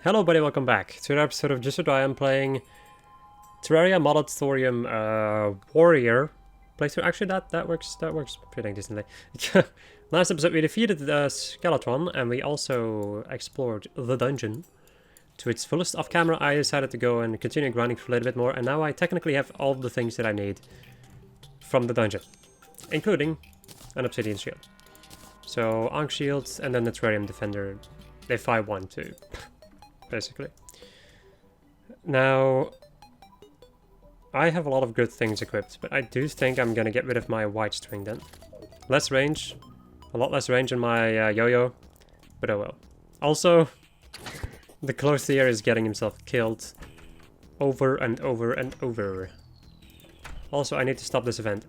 Hello everybody, welcome back to another episode of Just What I am playing Terraria Modded Thorium Warrior playthrough. Actually that works pretty decently. Last episode we defeated the Skeleton and we also explored the dungeon to its fullest. Off camera I decided to go and continue grinding for a little bit more, and now I technically have all the things that I need from the dungeon, including an obsidian shield. So Ankh shields and then the Terrarium Defender. They fight 1 too. Basically. Now, I have a lot of good things equipped, but I do think I'm gonna get rid of my white string then. Less range, a lot less range in my yo-yo, but oh well. Also, the Clothier is getting himself killed over and over and over. Also, I need to stop this event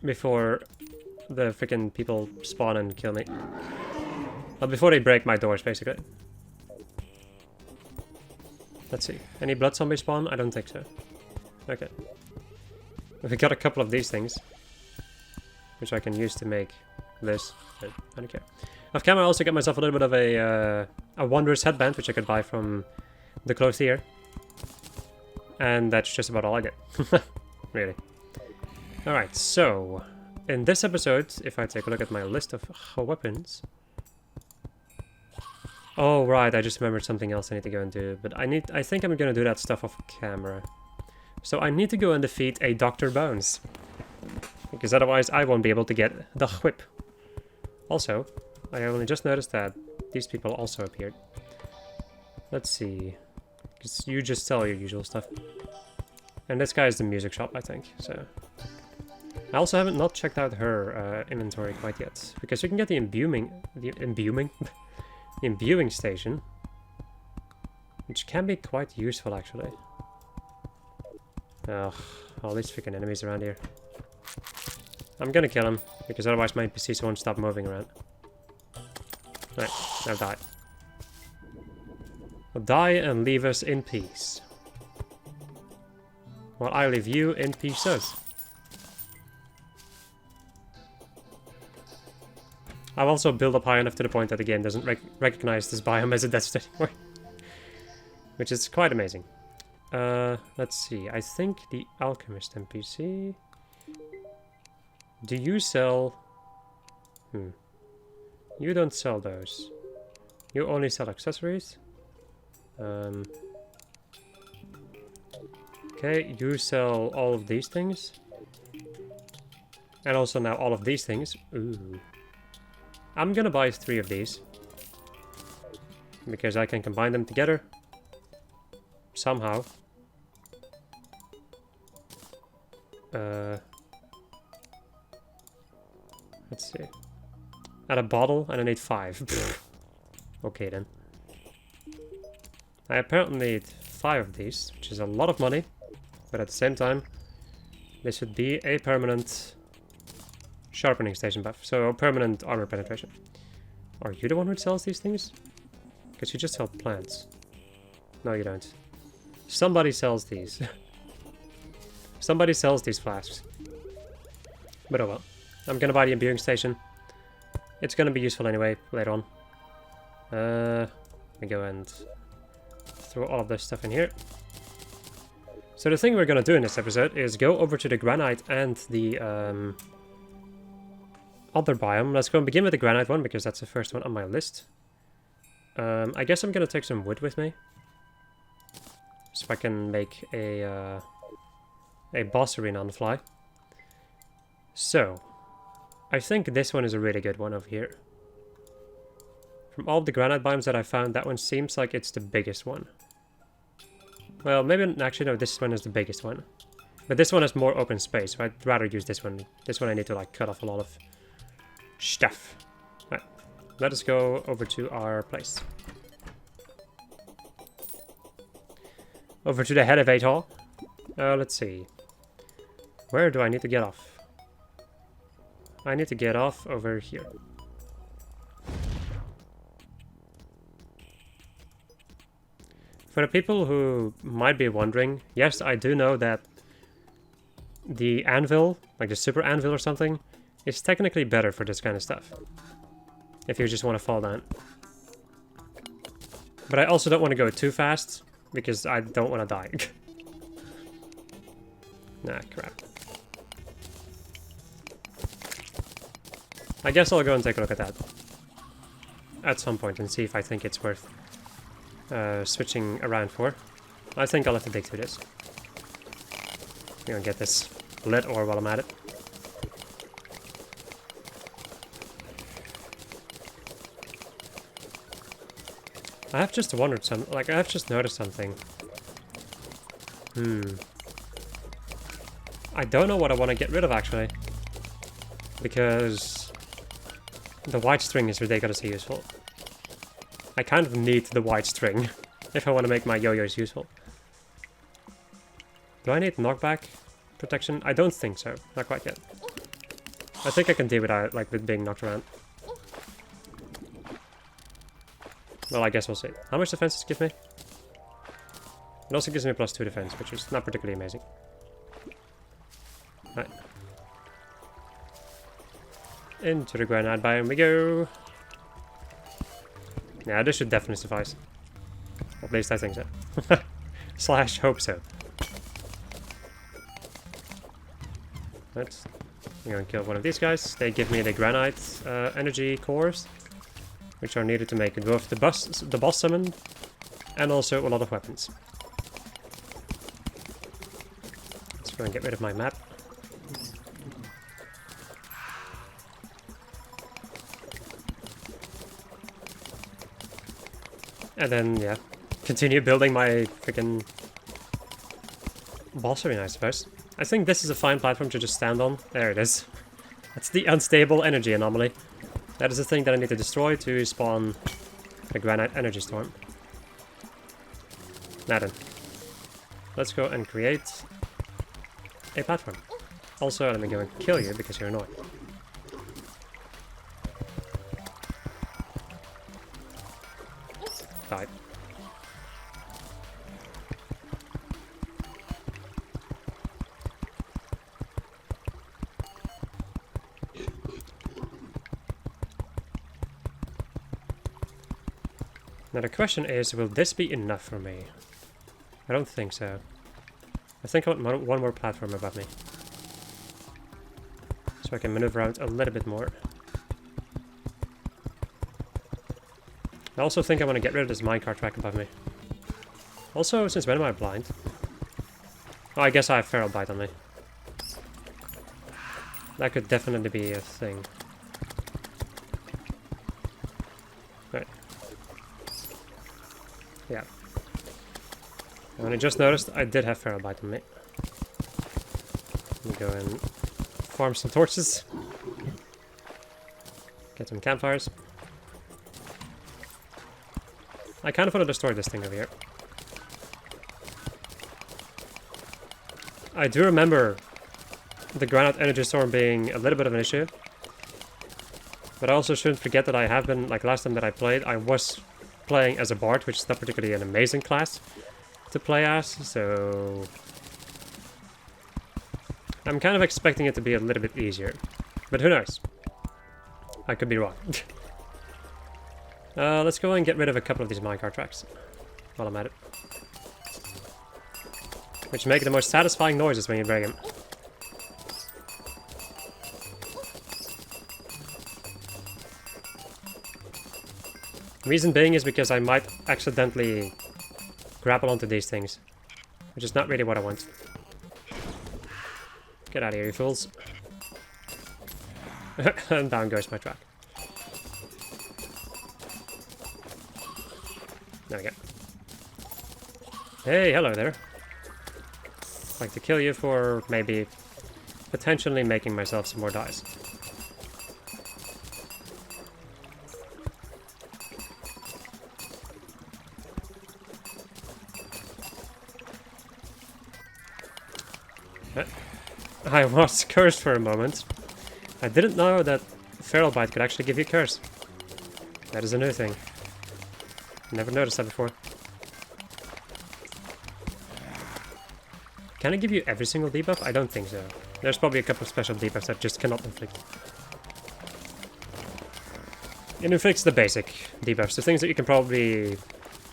before the freaking people spawn and kill me. Well, before they break my doors, basically. Let's see. Any blood zombie spawn? I don't think so. Okay. We got a couple of these things, which I can use to make this. But I don't care. Off camera, I also got myself a little bit of a Wanderer's headband, which I could buy from the Clothier. And that's just about all I get. Really. Alright, so in this episode, if I take a look at my list of weapons. Oh, right, I just remembered something else I need to go and do, but I think I'm gonna do that stuff off camera. So I need to go and defeat a Dr. Bones, because otherwise I won't be able to get the whip. Also, I only just noticed that these people also appeared. Let's see, because you just sell your usual stuff. And this guy is the music shop, I think, so. I also haven't not checked out her inventory quite yet, because you can get the imbuing station, which can be quite useful actually. Ugh, all these freaking enemies around here. I'm gonna kill him, because otherwise my NPCs won't stop moving around. Right, now die. Well, die and leave us in peace. While I leave you in pieces. I've also built up high enough to the point that the game doesn't recognize this biome as a desert anymore. Which is quite amazing. Let's see, I think the Alchemist NPC... Do you sell... You don't sell those. You only sell accessories. Okay, you sell all of these things. And also now all of these things. Ooh. I'm gonna buy 3 of these, because I can combine them together somehow. Let's see. Add a bottle, and I need 5. Okay then. I apparently need 5 of these, which is a lot of money, but at the same time, this would be a permanent sharpening station buff, so permanent armor penetration. Are you the one who sells these things? Because you just sell plants. No, you don't. Somebody sells these. Somebody sells these flasks. But oh well. I'm gonna buy the imbuing station. It's gonna be useful anyway, later on. Let me go and throw all of this stuff in here. So the thing we're gonna do in this episode is go over to the Granite and the other biome. Let's go and begin with the Granite one, because that's the first one on my list. I guess I'm gonna take some wood with me, so I can make a boss arena on the fly. So, I think this one is a really good one over here. From all of the Granite biomes that I found, that one seems like it's the biggest one. Well, maybe, actually no, this one is the biggest one. But this one has more open space, so I'd rather use this one. This one I need to like cut off a lot of stuff. Right, let us go over to our place. Over to the head of 8 hall. Let's see. Where do I need to get off? I need to get off over here. For the people who might be wondering, yes, I do know that the anvil, like the super anvil or something, is technically better for this kind of stuff. If you just want to fall down. But I also don't want to go too fast, because I don't want to die. Nah, crap. I guess I'll go and take a look at that at some point and see if I think it's worth switching around for. I think I'll have to dig through this. I'm gonna get this lit ore while I'm at it. I have just wondered something, like I have just noticed something. I don't know what I want to get rid of actually. Because the white string is ridiculously useful. I kind of need the white string if I want to make my yo-yos useful. Do I need knockback protection? I don't think so. Not quite yet. I think I can deal without, like, with being knocked around. Well, I guess we'll see. How much defense does it give me? It also gives me +2 defense, which is not particularly amazing. Right. Into the Granite biome we go. Yeah, this should definitely suffice. At least I think so. Slash hope so. Right. I'm gonna kill one of these guys. They give me the Granite energy cores, which are needed to make both the boss summon and also a lot of weapons. Let's go and get rid of my map. And then, yeah, continue building my freaking boss arena, I suppose. I think this is a fine platform to just stand on. There it is. That's the unstable energy anomaly. That is the thing that I need to destroy to spawn the Granite energy storm. Now then, let's go and create a platform. Also, let me go and kill you because you're annoying. Die. Now the question is, will this be enough for me? I don't think so. I think I want one more platform above me. So I can maneuver around a little bit more. I also think I want to get rid of this minecart track above me. Also, since when am I blind? Oh, I guess I have feral bite on me. That could definitely be a thing. Right. Yeah. And I just noticed I did have feral bite on me. Let me go and farm some torches. Get some campfires. I kind of want to destroy this thing over here. I do remember the Granite energy storm being a little bit of an issue. But I also shouldn't forget that I have been, like last time that I played, I was playing as a bard, which is not particularly an amazing class to play as, so I'm kind of expecting it to be a little bit easier. But who knows? I could be wrong. Let's go and get rid of a couple of these minecart tracks while I'm at it. Which make the most satisfying noises when you break them. Reason being is because I might accidentally grapple onto these things, which is not really what I want. Get out of here, you fools. And down goes my track. There we go. Hey, hello there. I'd like to kill you for maybe potentially making myself some more dyes. I was cursed for a moment. I didn't know that feral bite could actually give you curse. That is a new thing. Never noticed that before. Can it give you every single debuff? I don't think so. There's probably a couple of special debuffs that just cannot inflict. It inflicts the basic debuffs, the things that you can probably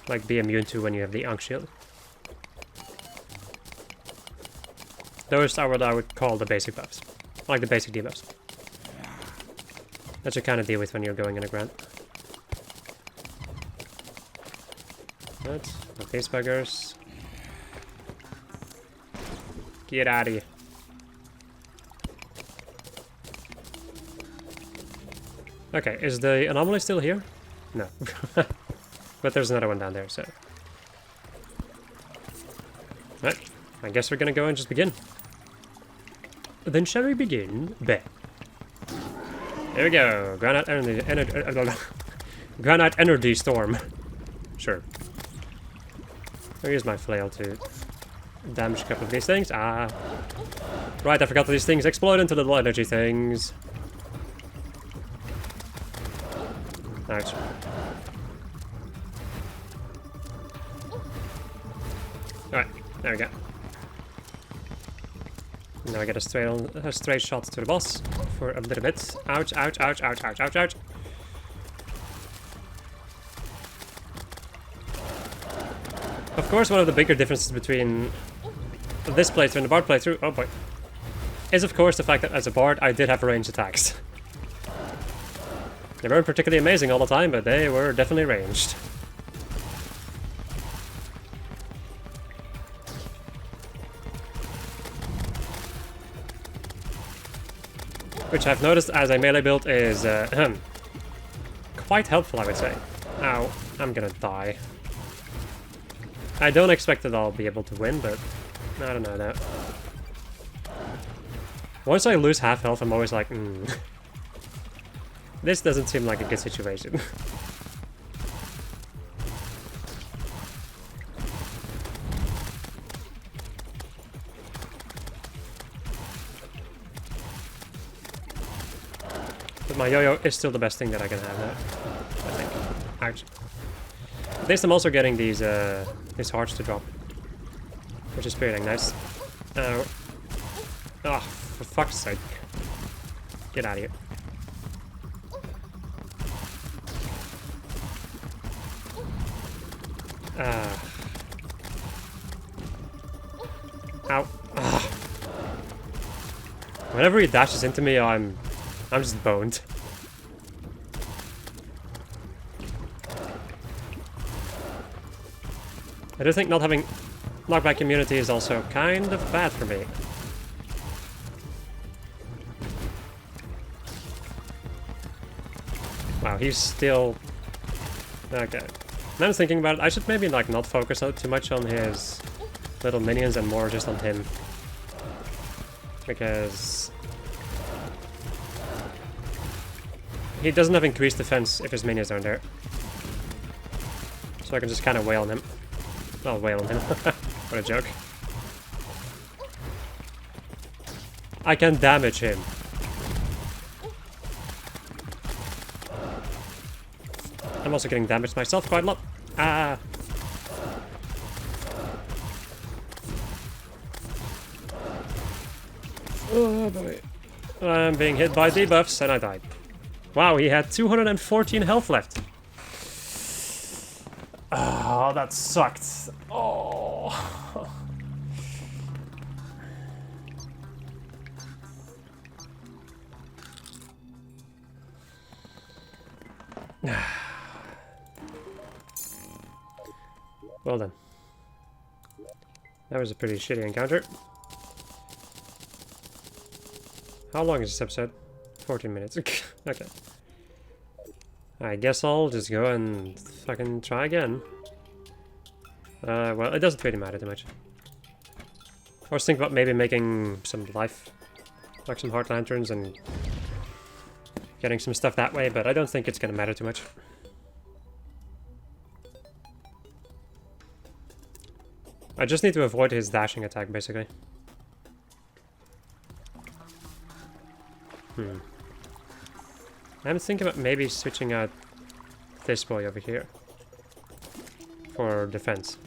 like be immune to when you have the Ankh shield. Those are what I would call the basic buffs. Like the basic debuffs. That you kind of deal with when you're going in a Grant. Right, with these buggers. Get out of here. Okay, is the Anomaly still here? No. But there's another one down there, so... Right, I guess we're gonna go and just begin. Then shall we begin? Bet. There we go. Granite Granite Energy Storm. Sure. I'll use my flail to damage a couple of these things. Ah. Right, I forgot that these things explode into little energy things. Ouch. Alright, there we go. Now I get a straight shot to the boss for a little bit. Ouch, ouch, ouch, ouch, ouch, ouch, ouch. Of course, one of the bigger differences between this playthrough and the Bard playthrough, oh boy, is of course the fact that as a Bard I did have ranged attacks. They weren't particularly amazing all the time, but they were definitely ranged. Which I've noticed as a melee build is quite helpful, I would say. Ow, I'm gonna die. I don't expect that I'll be able to win, but I don't know that. Once I lose half health, I'm always like, this doesn't seem like a good situation. But my yo-yo is still the best thing that I can have now, I think. Ouch. At least I'm also getting these hearts to drop, which is pretty nice. Ow. Oh, for fuck's sake. Get out of here. Ow. Ah. Whenever he dashes into me, I'm just boned. I do think not having knockback immunity is also kind of bad for me. Wow, he's still... Okay. Now I'm thinking about it, I should maybe like not focus too much on his little minions and more just on him. Because... he doesn't have increased defense if his minions aren't there. So I can just kind of wail on him. Well, wail on him. What a joke. I can damage him. I'm also getting damaged myself quite a lot. Ah. Oh boy. I'm being hit by debuffs and I died. Wow, he had 214 health left. Oh, that sucked. Oh. Well done. That was a pretty shitty encounter. How long is this episode? 14 minutes. Okay. I guess I'll just go and fucking try again. Well, it doesn't really matter too much. I was thinking about maybe making some life, like some heart lanterns and getting some stuff that way, but I don't think it's gonna matter too much. I just need to avoid his dashing attack, basically. I'm thinking about maybe switching out this boy over here for defense.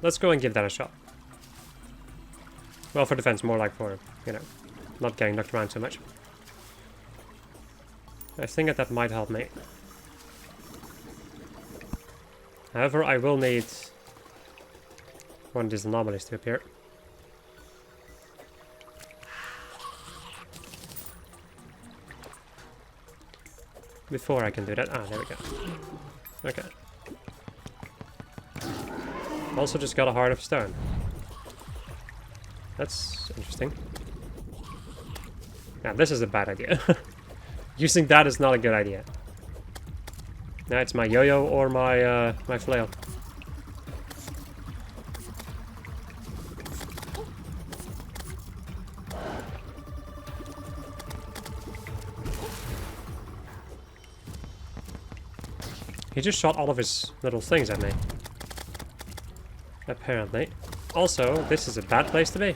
Let's go and give that a shot. Well, for defense, more like for, you know, not getting knocked around so much. I think that might help me. However, I will need one of these anomalies to appear. Before I can do that. Ah, there we go. Okay. Also just got a heart of stone. That's interesting. Now, this is a bad idea. Using that is not a good idea. Now it's my yo-yo or my my flail. He just shot all of his little things at me. Apparently. Also, this is a bad place to be.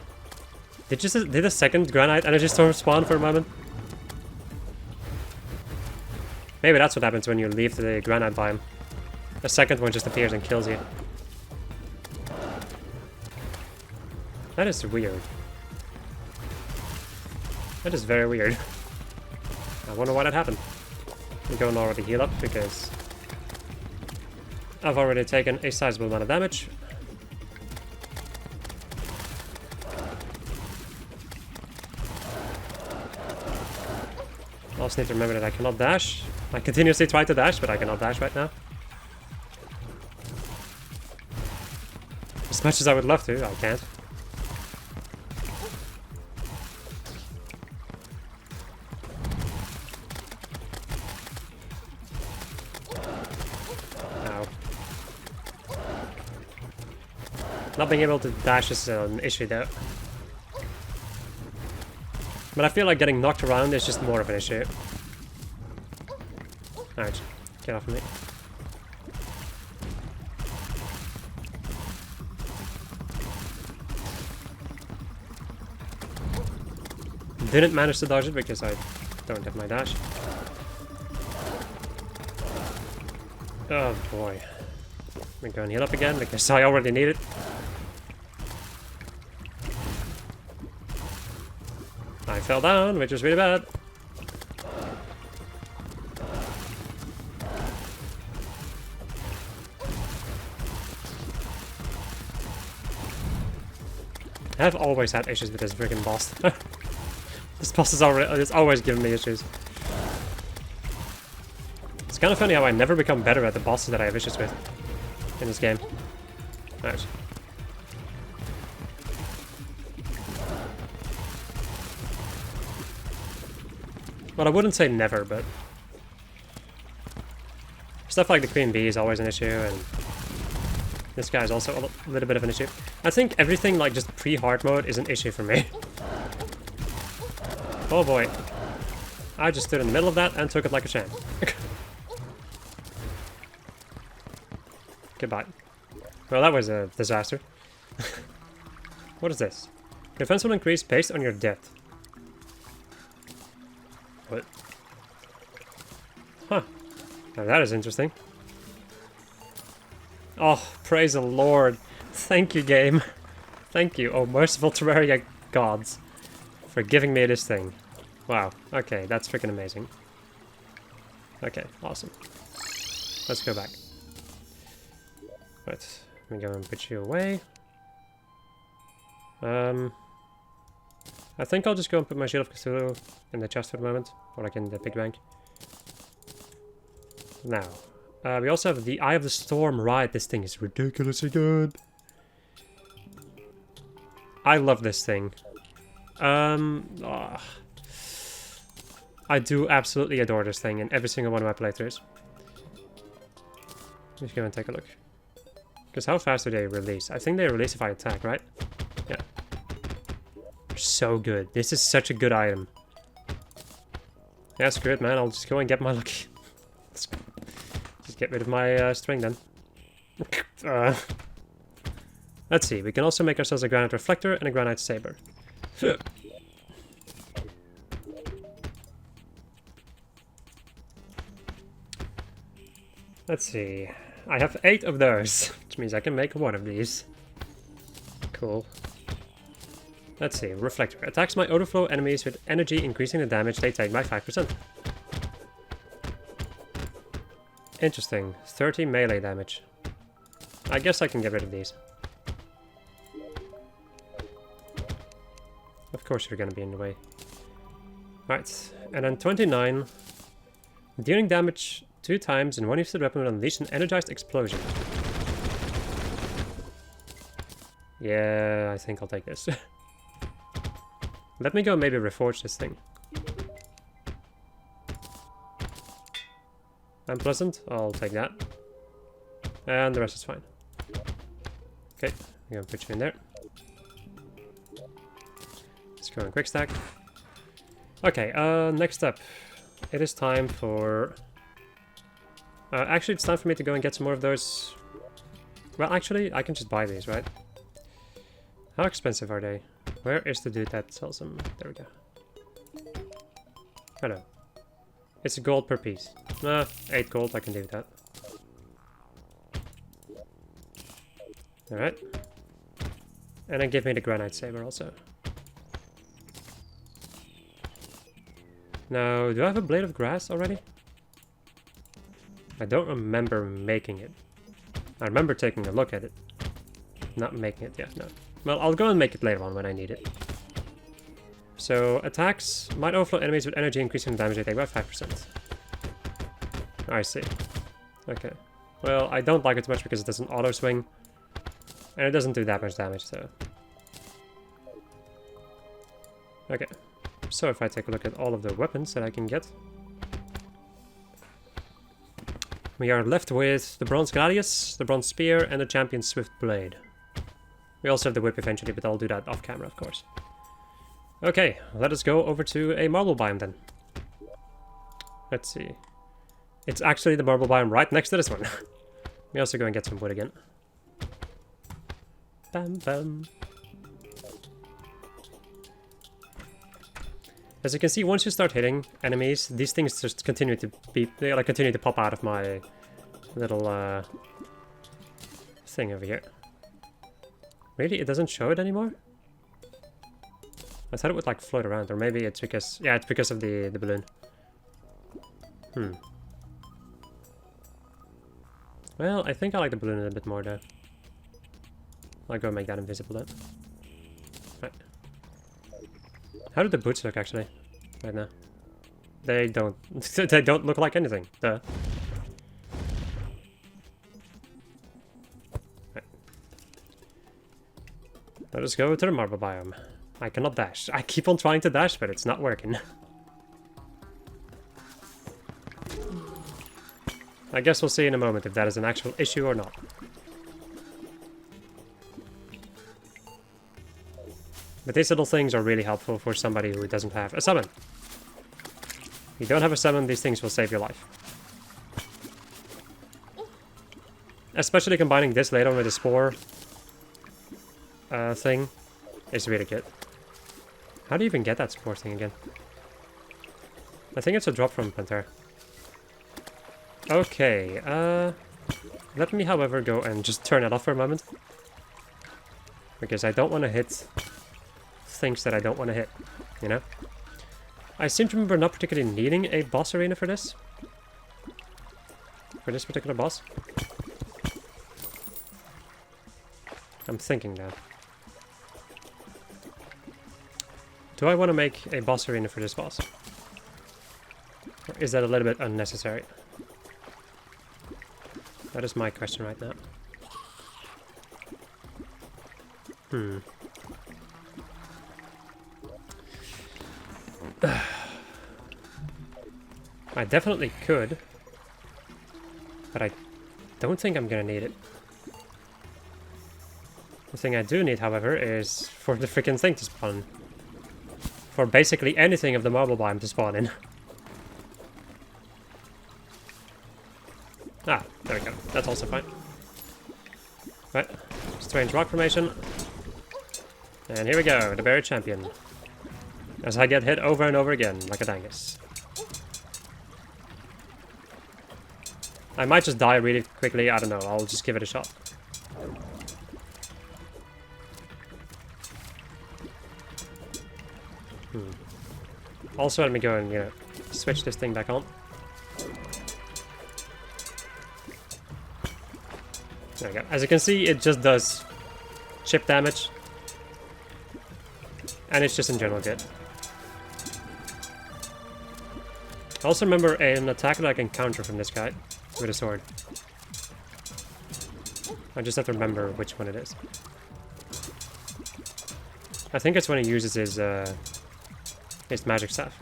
Did a second Granite energy storm spawn for a moment? Maybe that's what happens when you leave the Granite biome. A second one just appears and kills you. That is weird. That is very weird. I wonder why that happened. I'm going to already heal up because I've already taken a sizable amount of damage. I also need to remember that I cannot dash. I continuously try to dash, but I cannot dash right now. As much as I would love to, I can't. Ow. Not being able to dash is an issue though. But I feel like getting knocked around is just more of an issue. Alright, get off of me. Didn't manage to dodge it because I don't have my dash. Oh boy. I'm going to heal up again because I already need it. I fell down, which was really bad. I have always had issues with this freaking boss. This boss is always giving me issues. It's kind of funny how I never become better at the bosses that I have issues with in this game. Alright. Well, I wouldn't say never, but stuff like the Queen Bee is always an issue, and this guy is also a little bit of an issue. I think everything like just pre-hard mode is an issue for me. Oh boy. I just stood in the middle of that and took it like a champ. Goodbye. Well, that was a disaster. What is this? Defense will increase based on your depth. What? Huh. Now that is interesting. Oh, praise the Lord. Thank you, game. Thank you, oh merciful Terraria gods, for giving me this thing. Wow, okay, that's freaking amazing. Okay, awesome. Let's go back. Right, let me go and put you away. I think I'll just go and put my Shield of Cthulhu in the chest for the moment, or like in the big bank. Now, we also have the Eye of the Storm. Right, this thing is ridiculously good. I love this thing. I do absolutely adore this thing in every single one of my playthroughs. Let's go and take a look. Because how fast do they release? I think they release if I attack, right? Yeah. So good. This is such a good item. Yeah, screw it, man. I'll just go and get my lucky. Just get rid of my string then. Let's see. We can also make ourselves a Granite Reflector and a Granite Saber. Let's see. I have 8 of those, which means I can make one of these. Cool. Let's see. Reflector. Attacks my overflow enemies with energy, increasing the damage they take by 5%. Interesting. 30 melee damage. I guess I can get rid of these. Of course you're gonna be in the way. Right, and then 29. Dealing damage 2 times and one use of the weapon will unleash an energized explosion. Yeah, I think I'll take this. Let me go maybe reforge this thing. Unpleasant, I'll take that. And the rest is fine. Okay, I'm gonna put you in there. Let's go on quick stack. Okay, next up. It is time for... actually, it's time for me to go and get some more of those... Well, actually, I can just buy these, right? How expensive are they? Where is the dude that sells them? There we go. Hello. It's a gold per piece. 8 gold, I can do that. Alright. And then give me the Granite saber also. Now, do I have a blade of grass already? I don't remember making it. I remember taking a look at it. Not making it yet, no. Well, I'll go and make it later on when I need it. So, attacks might overflow enemies with energy, increasing the damage they take by 5%. I see. Okay. Well, I don't like it too much because it doesn't auto-swing. And it doesn't do that much damage, so... Okay. So if I take a look at all of the weapons that I can get... We are left with the Bronze Gladius, the Bronze Spear, and the Champion Swift Blade. We also have the whip eventually, but I'll do that off camera, of course. Okay, let us go over to a marble biome then. Let's see. It's actually the marble biome right next to this one. We also go and get some wood again. Bam bam. As you can see, once you start hitting enemies, these things just continue to continue to pop out of my little thing over here. Really? It doesn't show it anymore? I thought it would like float around, or maybe it's because... Yeah, it's because of the balloon. Well, I think I like the balloon a bit more though. I'll go make that invisible then. Right. How do the boots look actually? Right now. They don't... they don't look like anything. Duh. Right. Let us go to the marble biome. I cannot dash. I keep on trying to dash, but it's not working. I guess we'll see in a moment if that is an actual issue or not. But these little things are really helpful for somebody who doesn't have a summon. If you don't have a summon, these things will save your life. Especially combining this later on with the spore thing is really good. How do you even get that spore thing again? I think it's a drop from Panther. Okay, let me, however, go and just turn it off for a moment. Because I don't want to hit things that I don't want to hit, you know? I seem to remember not particularly needing a boss arena for this. For this particular boss. I'm thinking now. Do I want to make a boss arena for this boss? Or is that a little bit unnecessary? That is my question right now. I definitely could. But I don't think I'm gonna need it. The thing I do need, however, is for the freaking thing to spawn. For basically anything of the marble biome to spawn in. Ah, there we go. That's also fine. Right. Strange rock formation. And here we go, the buried champion. As I get hit over and over again, like a dangus. I might just die really quickly, I don't know, I'll just give it a shot. Also, let me go and, switch this thing back on. There we go. As you can see, it just does chip damage. And it's just in general good. I also remember an attack that I can counter from this guy with a sword. I just have to remember which one it is. I think it's when he uses his magic staff.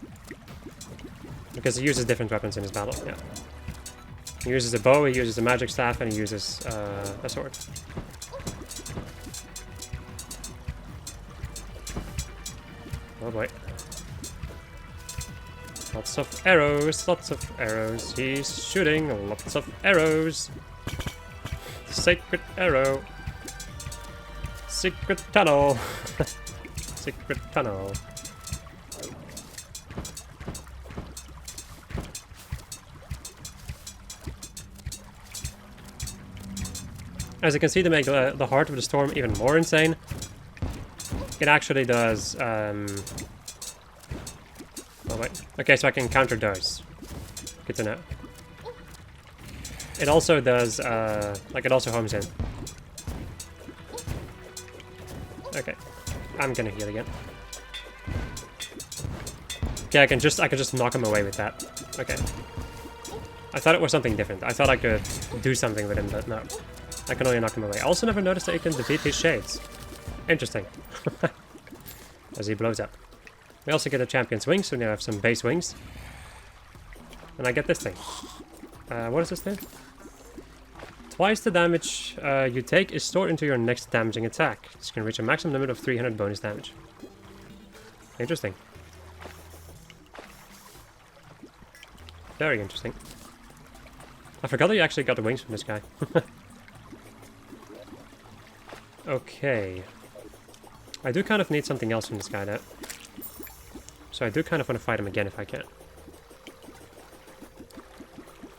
Because he uses different weapons in his battle, yeah. He uses a bow, he uses a magic staff, and he uses a sword. Oh boy. Lots of arrows, lots of arrows. He's shooting lots of arrows. Sacred arrow. Secret tunnel. Secret tunnel. As you can see, to make the Heart of the Storm even more insane, it actually does... Oh wait. Okay, so I can counter those. Good to know. It also does, like it also homes in. Okay. I'm gonna heal again. Okay, I can just knock him away with that. Okay. I thought it was something different. I thought I could do something with him, but no. I can only knock him away. I also never noticed that you can defeat his shades. Interesting. As he blows up. We also get a champion's wings, so we now have some base wings. And I get this thing. What is this thing? Twice the damage you take is stored into your next damaging attack. This can reach a maximum limit of 300 bonus damage. Interesting. Very interesting. I forgot that you actually got the wings from this guy. Okay. I do kind of need something else from this guy, though. So I do kind of want to fight him again if I can.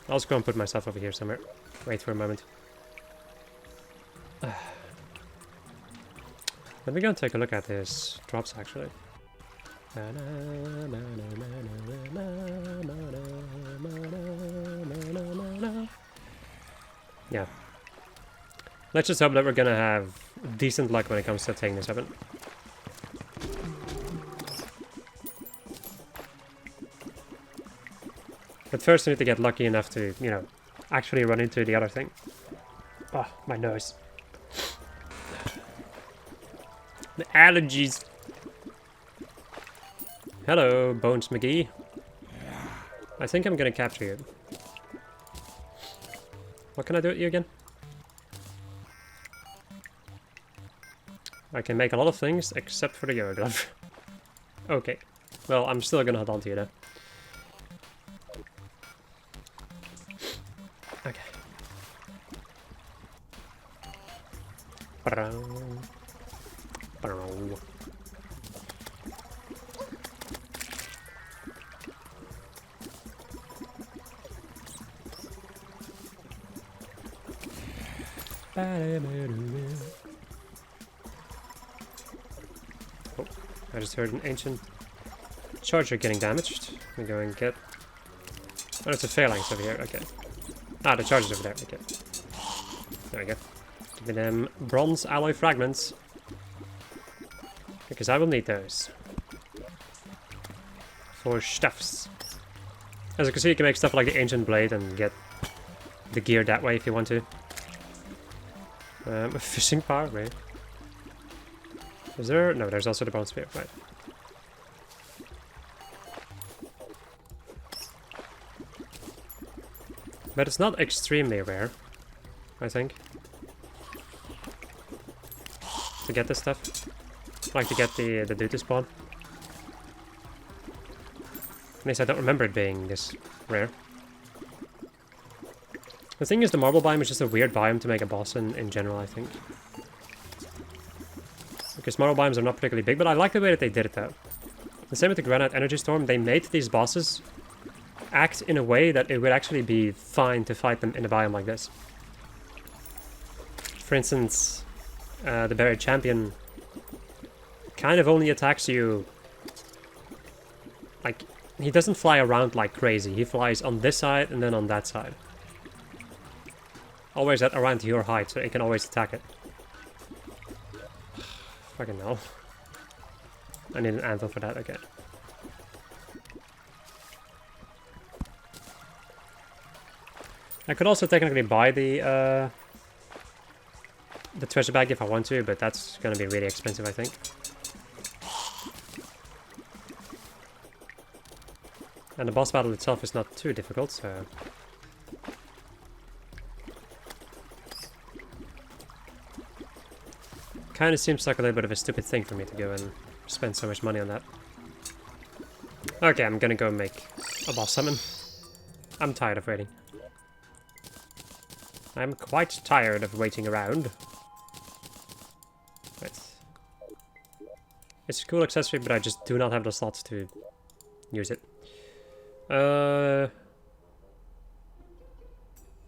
I'll just go and put myself over here somewhere. Wait for a moment. Let me go and take a look at his drops, actually. Yeah. Let's just hope that we're gonna have decent luck when it comes to taking this weapon. But first I need to get lucky enough to, you know, actually run into the other thing. Oh, my nose. The allergies. Hello, Bones McGee. I think I'm gonna capture you. What can I do with you again? I can make a lot of things except for the Yoga Glove. Okay. Well, I'm still gonna hold on to you though. Okay. Oh, I just heard an ancient charger getting damaged. Let me go and get... Oh, it's a phalanx over here, okay. Ah, the charger's over there, okay. There we go. Give me them bronze alloy fragments. Because I will need those. For stuffs. As you can see, you can make stuff like the ancient blade and get the gear that way if you want to. A fishing power, right? Is there? No, there's also the bronze spear, right? But it's not extremely rare, I think. To get this stuff. Like to get the duty spawn. At least I don't remember it being this rare. The thing is, the marble biome is just a weird biome to make a boss in general, I think. Because marble biomes are not particularly big, but I like the way that they did it though. The same with the Granite Energy Storm, they made these bosses act in a way that it would actually be fine to fight them in a biome like this. For instance, the Buried Champion kind of only attacks you... Like, he doesn't fly around like crazy, he flies on this side and then on that side. always at around your height, so it can always attack it. Fucking hell. I need an anvil for that, okay. I could also technically buy the treasure bag if I want to, but that's gonna be really expensive, I think. And the boss battle itself is not too difficult, so... Kinda seems like a little bit of a stupid thing for me to go and spend so much money on that. Okay, I'm gonna go make a boss summon. I'm tired of waiting. I'm quite tired of waiting around. Right. It's a cool accessory, but I just do not have the slots to use it.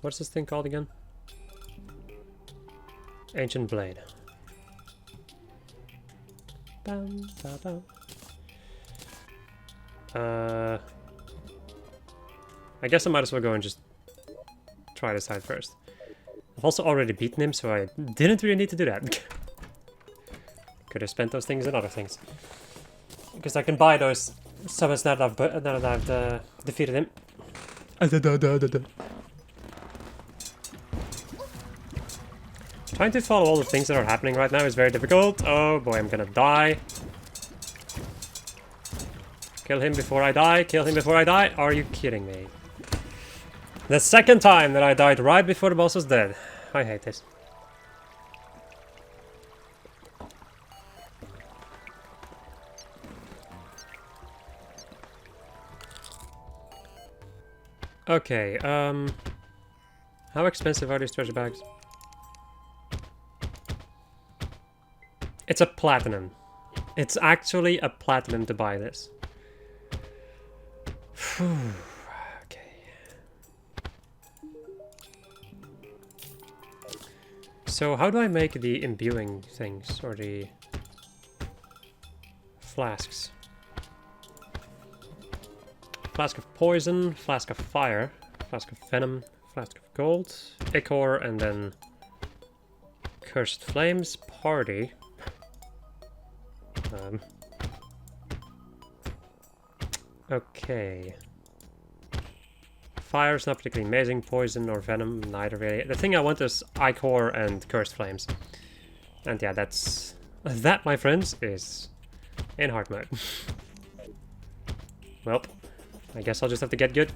What's this thing called again? Ancient Blade. Bam, ba, bam. I guess I might as well go and just try this out first. I've also already beaten him, so I didn't really need to do that. Could have spent those things on other things. Because I can buy those summons now that I've defeated him. Trying to follow all the things that are happening right now is very difficult. Oh boy, I'm gonna die. Kill him before I die. Kill him before I die. Are you kidding me? The second time that I died right before the boss was dead. I hate this. Okay, how expensive are these treasure bags? It's a platinum. It's actually a platinum to buy this. Okay. So how do I make the imbuing things, or the flasks? Flask of poison, flask of fire, flask of venom, flask of gold, ichor, and then cursed flames, party. Okay. Fire's not particularly amazing, poison or venom, neither really. The thing I want is ichor and cursed flames. And yeah, that, my friends, is in hard mode. Well, I guess I'll just have to get good.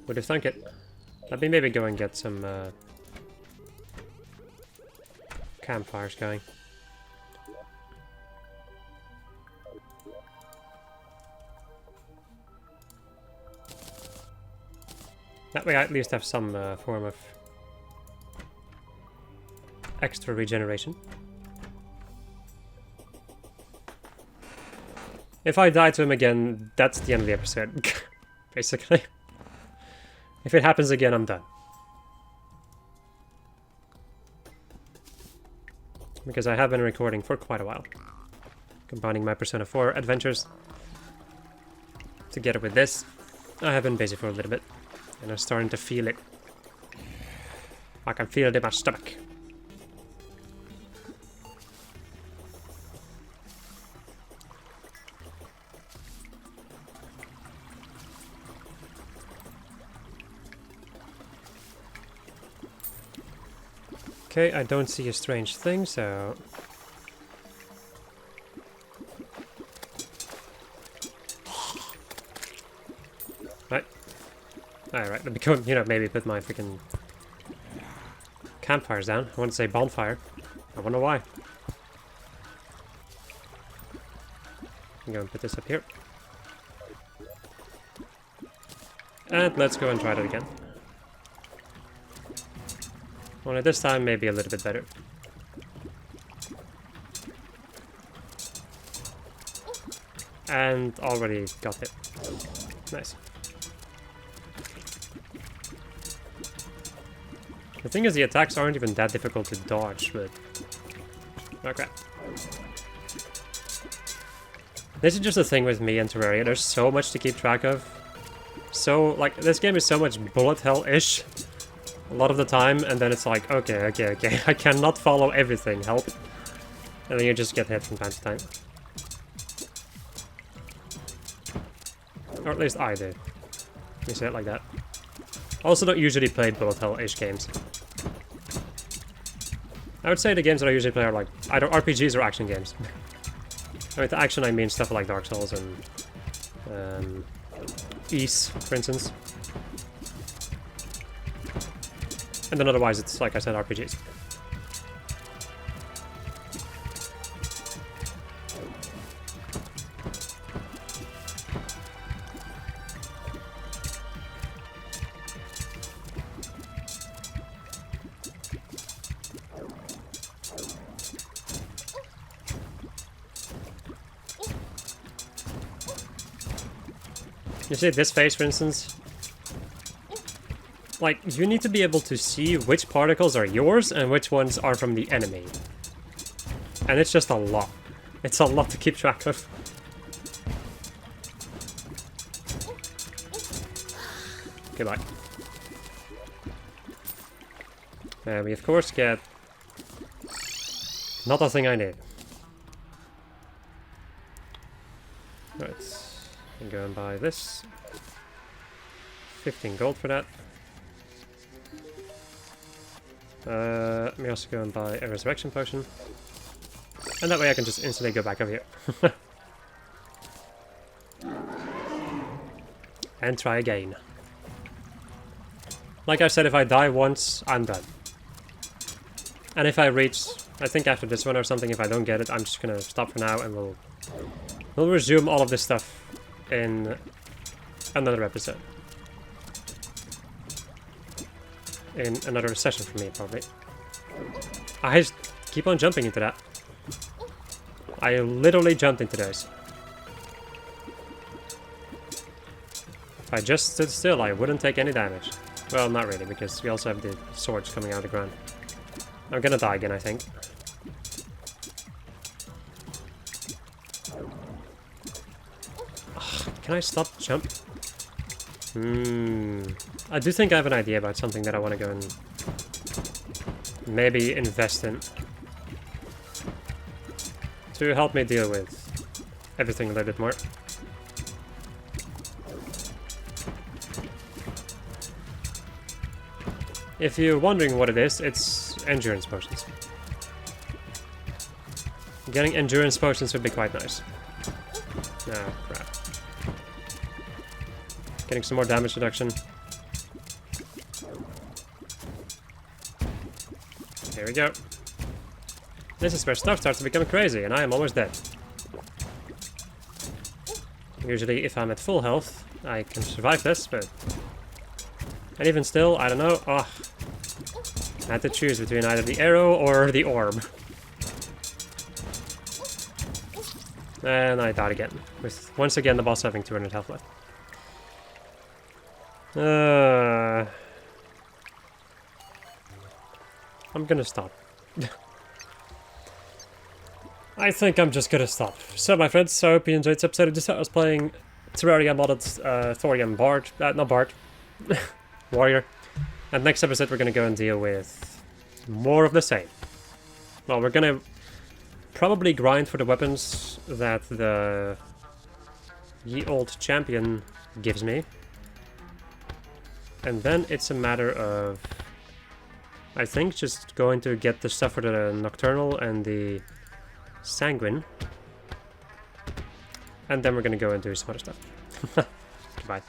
Would have thunk it. Let me maybe go and get some campfires going. That way I at least have some form of extra regeneration. If I die to him again, that's the end of the episode, basically. If it happens again, I'm done. Because I have been recording for quite a while. Combining my Persona 4 adventures together with this, I have been busy for a little bit. And I'm starting to feel it. I can feel it in my stomach. Okay, I don't see a strange thing, so... Right. Alright, let me go, maybe put my freaking campfires down. I want to say bonfire. I wonder why. I'm going to put this up here. And let's go and try that again. Only this time, maybe a little bit better. And already got hit. Nice. The thing is, the attacks aren't even that difficult to dodge, but... Okay. This is just a thing with me and Terraria. There's so much to keep track of. so, like, this game is so much bullet hell-ish a lot of the time, and then it's like, okay, I cannot follow everything, help. And then you just get hit from time to time. Or at least I do. Let me say it like that. I also don't usually play bullet hell-ish games. I would say the games that I usually play are like either RPGs or action games. I mean, the action I mean stuff like Dark Souls and Ys, for instance. And then otherwise it's, like I said, RPGs. You see this phase, for instance? Like, you need to be able to see which particles are yours and which ones are from the enemy. And it's just a lot. It's a lot to keep track of. Goodbye. And we of course get not the thing I need. Right. I'm going to buy this. 15 gold for that. Let me also go and buy a resurrection potion. And that way I can just instantly go back over here. And try again. Like I said, if I die once, I'm done. And if I reach, I think after this one or something, if I don't get it, I'm just gonna stop for now and we'll resume all of this stuff in another episode. In another session for me, probably. I just keep on jumping into that. I literally jumped into those. If I just stood still, I wouldn't take any damage. Well, not really, because we also have the swords coming out of the ground. I'm gonna die again, I think. Ugh, can I stop jump? I do think I have an idea about something that I want to go and maybe invest in to help me deal with everything a little bit more. If you're wondering what it is, it's endurance potions. Getting endurance potions would be quite nice. Oh, crap. Getting some more damage reduction. There we go. This is where stuff starts to become crazy, and I am almost dead. Usually, if I'm at full health, I can survive this, but... And even still, I don't know. Oh, I had to choose between either the arrow or the orb. And I died again, with once again the boss having 200 health left. I'm gonna stop. I think I'm just gonna stop. So, my friends, I hope you enjoyed this episode. I was playing Terraria modded Thorium Bard. Not Bard. Warrior. And next episode we're gonna go and deal with more of the same. Well, we're gonna probably grind for the weapons that the ye old champion gives me. And then it's a matter of, I think, just going to get the stuff for the Nocturnal and the Sanguine. And then we're gonna go and do some other stuff. Goodbye.